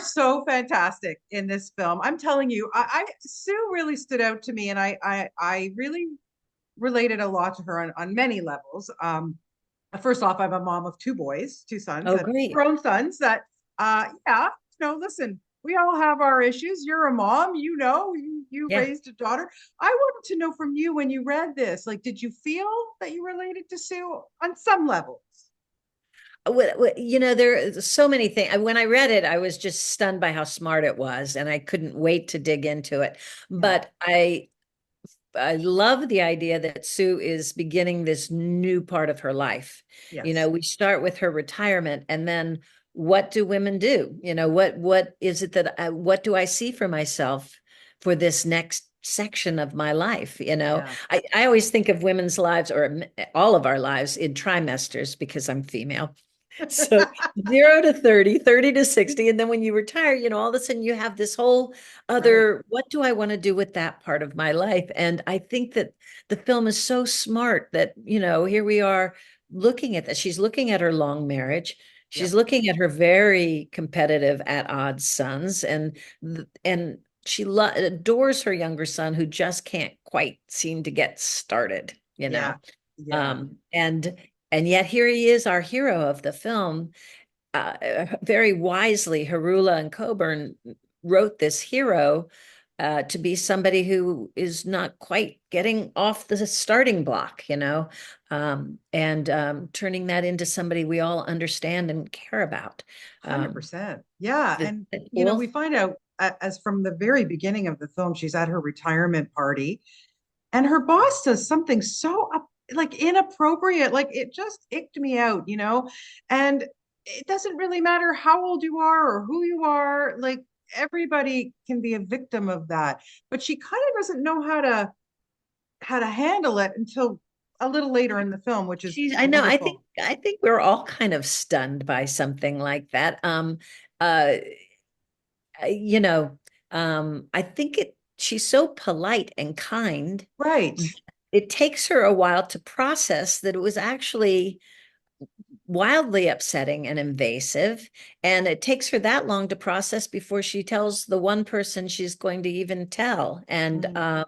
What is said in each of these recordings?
are so fantastic in this film. I'm telling you, Sue really stood out to me, and I really related a lot to her on many levels. First off, I'm a mom of two boys, two sons, Oh, that great. grown sons that, yeah, listen, we all have our issues. You're a mom, you Yeah. raised a daughter. I wanted to know from you when you read this, like, did you feel that you related to Sue on some levels? There are so many things. When I read it, I was just stunned by how smart it was, and I couldn't wait to dig into it. Yeah. But I love the idea that Sue is beginning this new part of her life. Yes. We start with her retirement, and then what do women do? What is it what do I see for myself for this next section of my life? Yeah. I always think of women's lives or all of our lives in trimesters because I'm female. So 0 to 30, 30 to 60. And then when you retire, all of a sudden you have this whole Right. other, what do I want to do with that part of my life? And I think that the film is so smart that, here we are looking at that. She's looking at her long marriage. She's Yep. looking at her very competitive at odds sons and she adores her younger son who just can't quite seem to get started, Yeah. Yeah. and yet here he is, our hero of the film. Very wisely, Harula and Coburn wrote this hero to be somebody who is not quite getting off the starting block, and turning that into somebody we all understand and care about. Um, 100%. Yeah. is And, that cool? we find out as from the very beginning of the film, she's at her retirement party and her boss does something so like inappropriate. Like it just icked me out. And it doesn't really matter how old you are or who you are. Like everybody can be a victim of that. But she kind of doesn't know how to handle it until a little later in the film, which is I know. wonderful. I think we're all kind of stunned by something like that. Uh, you know, I think she's so polite and kind. Right. It takes her a while to process that it was actually wildly upsetting and invasive. And it takes her that long to process before she tells the one person she's going to even tell. And Mm.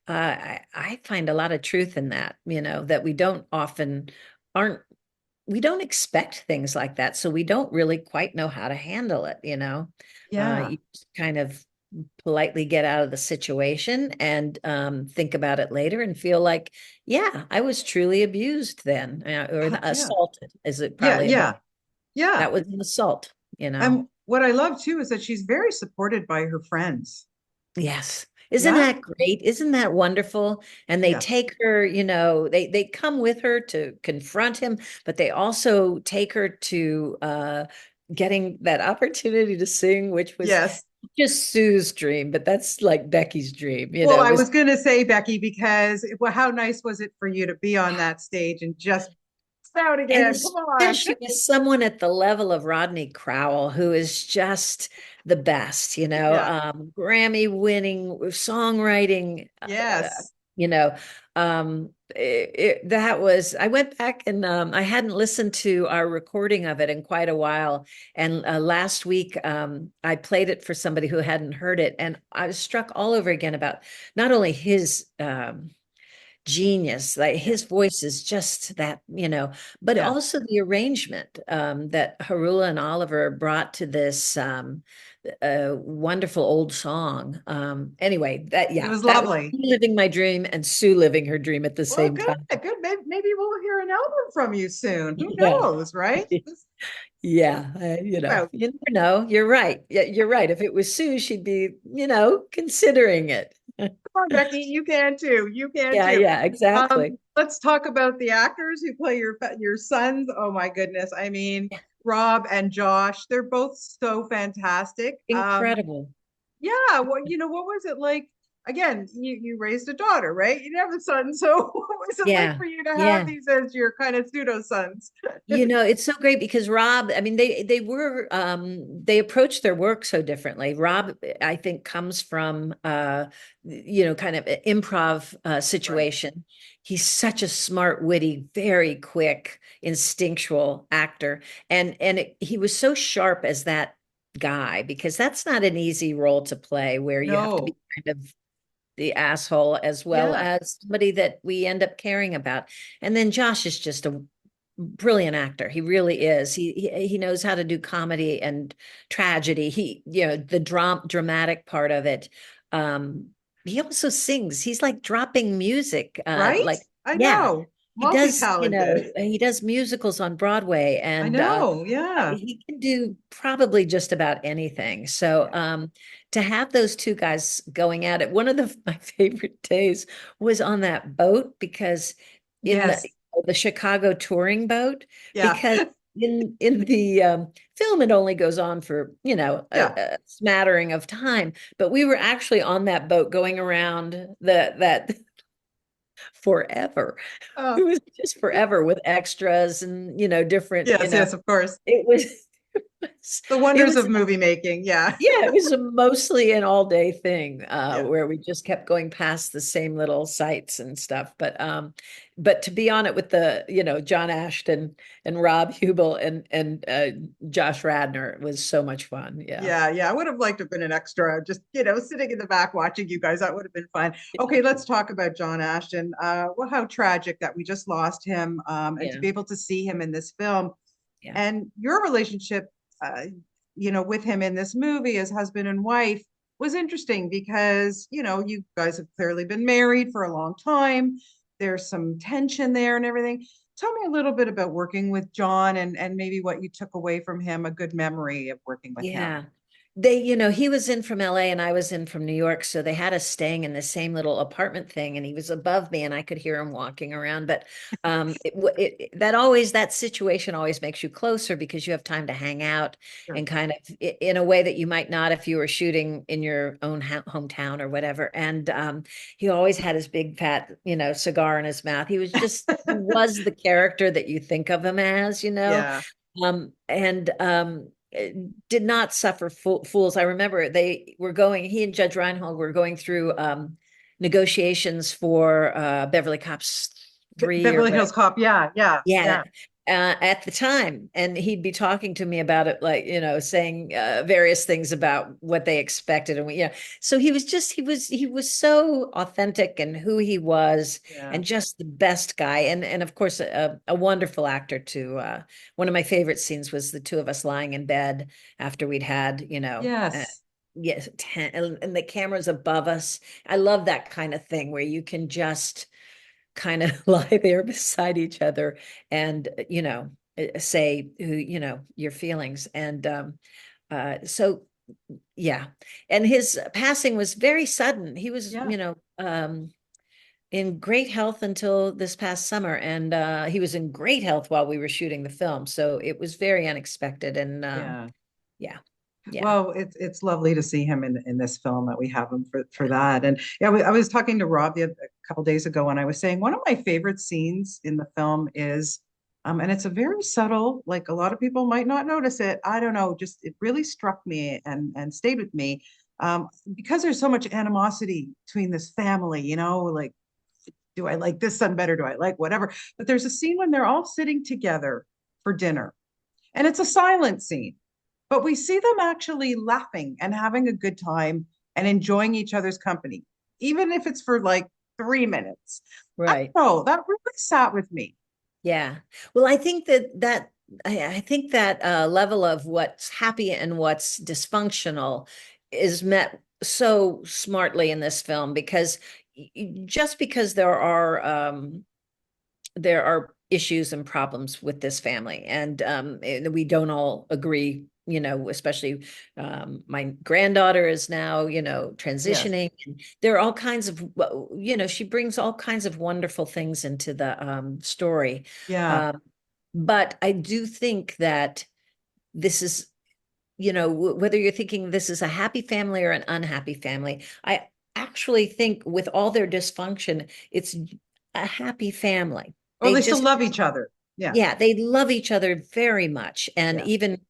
I find a lot of truth in that, that we don't often aren't we don't expect things like that, so we don't really quite know how to handle it. Yeah. You just kind of politely get out of the situation and think about it later and feel like, yeah, I was truly abused then, or Yeah. assaulted, is it Yeah. probably a better? Yeah. Yeah. That was an assault. And what I love too is that she's very supported by her friends. Yes. Isn't Yeah. that great? Isn't that wonderful? And they Yes. take her, they come with her to confront him, but they also take her to getting that opportunity to sing, which was Yes. just Sue's dream, but that's like Becky's dream, Well, it I was was going to say, Becky, because well, how nice was it for you to be on that stage and just shout and again? Come on. especially with someone at the level of Rodney Crowell, who is just the best, Yeah. Grammy winning songwriting, Yes. you know, that was, I went back and I hadn't listened to our recording of it in quite a while. And last week, I played it for somebody who hadn't heard it. And I was struck all over again about not only his, genius, like Yeah. his voice is just that, but Yeah. also the arrangement that Harula and Oliver brought to this wonderful old song. Anyway, It yeah, was that was lovely. me living my dream and Sue living her dream at the Well, same good. time. Good. Maybe we'll hear an album from you soon. Who Yeah. knows, right? Yeah, Wow. you never know. You're right. Yeah, you're right. If it was Sue, she'd be, considering it. Come on, Becky, you can too. You can Yeah, too. yeah, exactly. Let's talk about the actors who play your sons. Oh my goodness. I mean, Rob and Josh, they're both so fantastic. Incredible. Yeah, well, what was it like? Again, you raised a daughter, right? You didn't have a son, so what was it like Yeah. for you to have Yeah. these as your kind of pseudo sons? It's so great because Rob, I mean, they approach their work so differently. Rob, I think, comes from kind of an improv Right. situation. He's such a smart, witty, very quick, instinctual actor. And he was so sharp as that guy, because that's not an easy role to play where you have to be No. kind of the asshole as well Yeah. as somebody that we end up caring about. And then Josh is just a brilliant actor. He really is. He knows how to do comedy and tragedy. He, the dramatic part of it. Um, he also sings. He's like dropping music. Right? Like, I yeah, know. Multi-talented. he does musicals on Broadway, I and know. Yeah. he can do probably just about anything. So Yeah. to have those two guys going at it, one of my favorite days was on that boat, because in Yes. the Chicago touring boat, Yeah. because in the film it only goes on for Yeah. a smattering of time, but we were actually on that boat going around that forever. Uh, It was just forever with extras and different, yes, yes, of course. it was The it wonders was of movie making. Yeah. yeah, it was mostly an all day thing, Yeah. where we just kept going past the same little sites and stuff. But to be on it with the, John Ashton and Rob Hubel and Josh Radner was so much fun. Yeah. Yeah, yeah. I would have liked to have been an extra, just, sitting in the back watching you guys. That would have been fun. Okay, let's talk about John Ashton. Well, how tragic that we just lost him, and to Yeah. be able to see him in this film Yeah. and your relationship, with him in this movie as husband and wife was interesting because, you guys have clearly been married for a long time. There's some tension there and everything. Tell me a little bit about working with John and maybe what you took away from him, a good memory of working with him. Yeah. He was in from LA and I was in from New York. So they had us staying in the same little apartment thing, and he was above me and I could hear him walking around. But that situation always makes you closer because you have time to hang out Sure. and kind of in a way that you might not if you were shooting in your own hometown or whatever. And he always had his big fat, cigar in his mouth. He was the character that you think of him as. Yeah. And did not suffer fools. I remember he and Judge Reinhold were going through negotiations for Beverly Cops 3 or Beverly whatever. Hills Cop. Yeah, yeah, Yeah. yeah, At the time, and he'd be talking to me about it, like, saying various things about what they expected. And so he was so authentic and who he was, yeah. and just the best guy. And of course, a wonderful actor too. One of my favorite scenes was the two of us lying in bed after we'd had, Yes. yes, and the cameras above us. I love that kind of thing where you can just kind of lie there beside each other and say who your feelings. And so yeah, and his passing was very sudden. He was Yeah, in great health until this past summer, and he was in great health while we were shooting the film, so it was very unexpected. And yeah. yeah, yeah, Well, it's lovely to see him in this film that we have him for that. And yeah, I was talking to Rob a couple days ago, and I was saying one of my favorite scenes in the film is, and it's a very subtle, like a lot of people might not notice it. I don't know, just it really struck me and stayed with me, because there's so much animosity between this family. Like, do I like this son better? Do I like whatever? But there's a scene when they're all sitting together for dinner, and it's a silent scene, but we see them actually laughing and having a good time and enjoying each other's company, even if it's for like 3 minutes. I right. don't know, that really sat with me. Yeah. Well, I think that level of what's happy and what's dysfunctional is met so smartly in this film, because just because there are issues and problems with this family, and we don't all agree, especially my granddaughter is now, Yes. transitioning, and there are all kinds of, she brings all kinds of wonderful things into the story. Yeah. um, but I do think that this is, whether you're thinking this is a happy family or an unhappy family, I actually think with all their dysfunction, it's a happy family. Oh, They they still just, love each other. Yeah. yeah, they love each other very much. And Yeah, even,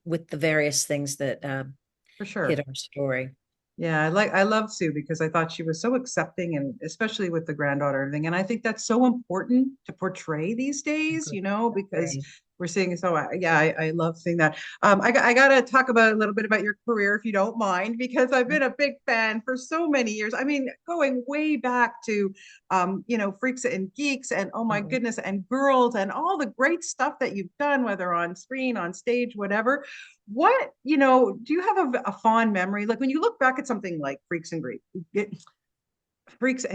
with the various things that for hit sure. our story. Yeah, I love Sue because I thought she was so accepting, and especially with the granddaughter and everything. And I think that's so important to portray these days, because Agree. we're seeing. So yeah, I love seeing that. I got to talk about a little bit about your career, if you don't mind, because I've been a big fan for so many years. I mean, going way back to, Freaks and Geeks, and oh my Mhm. goodness, and Girls, and all the great stuff that you've done, whether on screen, on stage, whatever. What, do you have a fond memory? Like when you look back at something like Freaks and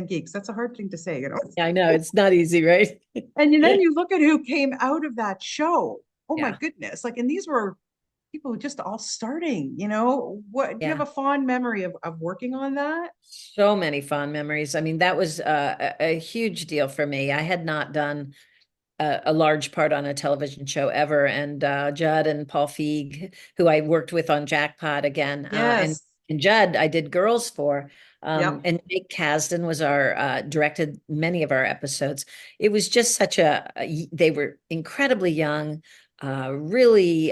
Geeks, that's a hard thing to say, Yeah, I know it's not easy, right? and then you look at who came out of that show. Oh my Yeah, goodness. Like, and these were people just all starting, what do you yeah. have a fond memory of working on that? So many fond memories. I mean, that was a huge deal for me. I had not done a large part on a television show ever. And Judd and Paul Feig, who I worked with on Jackpot again, Yes. and Judd, I did Girls for. Yep. And Jake Kasdan was our directed many of our episodes. It was just such they were incredibly young, really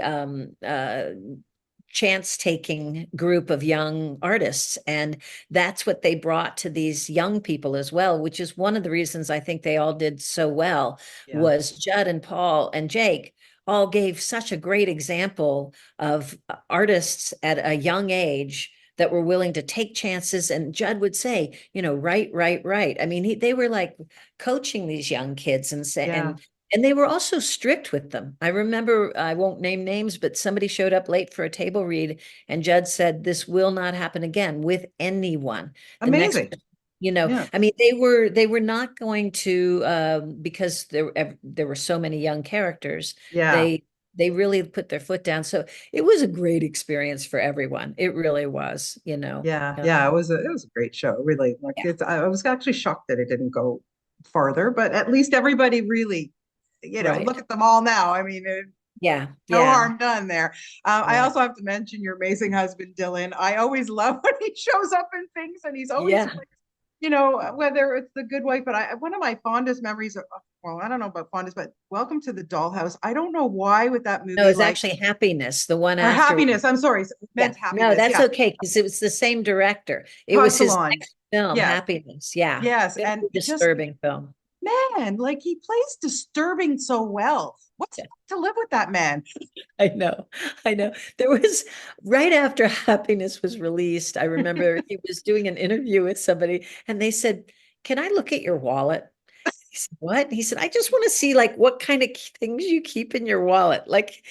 chance taking group of young artists. And that's what they brought to these young people as well, which is one of the reasons I think they all did so well Yeah. was Judd and Paul and Jake all gave such a great example of artists at a young age that were willing to take chances. And Judd would say, right, right, right. I mean, they were like coaching these young kids and say, Yeah. and they were also strict with them. I remember, I won't name names, but somebody showed up late for a table read, and Judd said, "This will not happen again with anyone." The next, Amazing. Yeah. I mean, they were not going to because there were so many young characters. Yeah. They really put their foot down. So it was a great experience for everyone. It really was, Yeah. Yeah. It was a great show. Really. Like Yeah, I was actually shocked that it didn't go farther, but at least everybody really, look right. at them all now. I mean, Yeah, no yeah, harm done there. I right. also have to mention your amazing husband, Dylan. I always love when he shows up in things, and he's always Yeah. like, whether it's the good wife, but one of my fondest memories, well, I don't know about fondest, but Welcome to the Dollhouse. I don't know why with that No, movie, it's like, actually Happiness, the one or after. Happiness. I'm sorry, Yeah, meant no, Happiness. that's Yeah. okay because it was the same director. It Todd was his Solondz. next film, Yes. Happiness. Yeah, Yes. very And just, disturbing film. man, like he plays disturbing so well. What's it Yeah, like to live with that man? I know. I know. There was right after Happiness was released, I remember he was doing an interview with somebody and they said, "Can I look at your wallet?" He said, "What?" He said, "I just want to see like what kind of things you keep in your wallet." Like,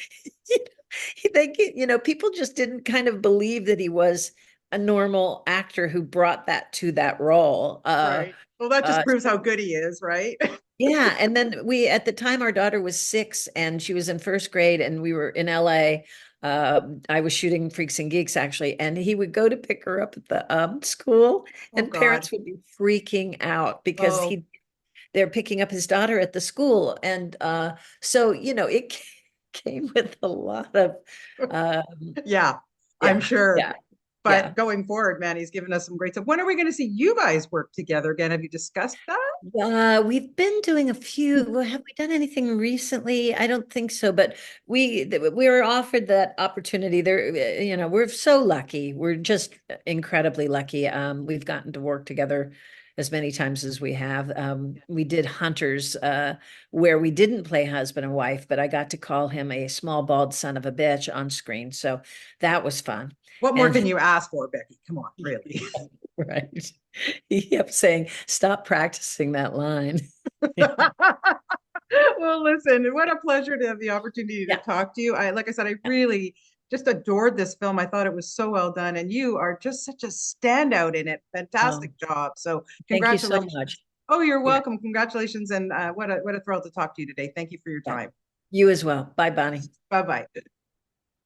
you people just didn't kind of believe that he was a normal actor who brought that to that role. Right. Well, that just Uh, proves how good he is, right? yeah. And then at the time, our daughter was 6 and she was in first grade, and we were in LA. I was shooting Freaks and Geeks actually, and he would go to pick her up at the school, Oh and God. parents would be freaking out because Oh, they're picking up his daughter at the school. And so, it came with a lot of, yeah, I'm yeah, sure. yeah, yeah. But going forward, man, he's given us some great stuff. When are we going to see you guys work together again? Have you discussed that? We've been doing a few. Well, have we done anything recently? I don't think so, but we were offered that opportunity. There, we're so lucky. We're just incredibly lucky. We've gotten to work together as many times as we have. We did Hunters, where we didn't play husband and wife, but I got to call him a small bald son of a bitch on screen, so that was fun. What more can And you ask for, Becky? Come on, really. right, he kept saying, "Stop practicing that line." Well, listen, what a pleasure to have the opportunity to Yeah. talk to you. Like I said, I really just adored this film. I thought it was so well done, and you are just such a standout in it. Fantastic Um, job. So, Thank you so much. congratulations. Oh, you're Yeah, welcome. Congratulations, and what a thrill to talk to you today. Thank you for your yeah. time. You as well. Bye, Bonnie. Bye bye.